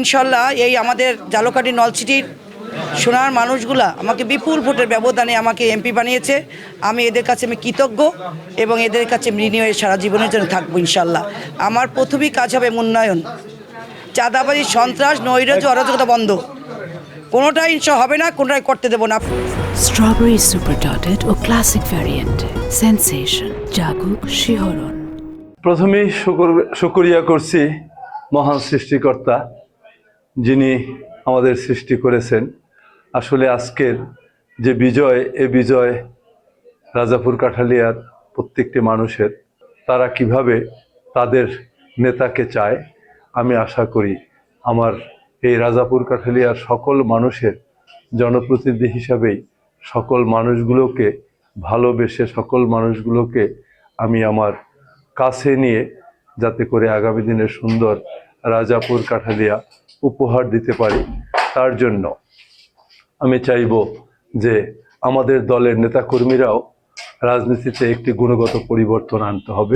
ইনশাল্লাহ এই আমাদের জালকাঠি নলছিটির সোনার মানুষগুলা আমাকে বিপুল ভোটের ব্যবধানে আমাকে এমপি বানিয়েছে। আমি এদের কাছে আমি কৃতজ্ঞ এবং এদের কাছে ঋণী হয়ে সারা জীবনের জন্য থাকবো ইনশাল্লাহ। আমার প্রথমেই কাজ হবে উন্নয়ন, চাঁদাবাজি, সন্ত্রাস, নৈরাজ্য, অরাজকতা বন্ধ। কোনোটাই হবে না, কোনোটাই করতে দেবো না। স্ট্রবেরি সুপার ডটেড ও ক্লাসিক ভ্যারিয়েন্টে সেন্সেশন জাগুক শিহরণ। প্রথমেই শুকরিয়া করছি মহান সৃষ্টিকর্তা, যিনি আমাদের সৃষ্টি করেছেন। আসলে আজকের যে বিজয়, এ বিজয় রাজাপুর কাঠালিয়ার প্রত্যেকটি মানুষের। তারা কিভাবে তাদের নেতাকে চায়, আমি আশা করি আমার এই রাজাপুর কাঠালিয়ার সকল মানুষের জনপ্রতিনিধি হিসাবেই সকল মানুষগুলোকে ভালোবেসে, সকল মানুষগুলোকে আমি আমার কাছে নিয়ে যাতে করে আগামী দিনে সুন্দর রাজাপুর কাঠালিয়া উপহার দিতে পারি, তার জন্য আমি চাইব যে আমাদের দলের নেতাকর্মীরাও রাজনীতিতে একটি গুণগত পরিবর্তন আনতে হবে।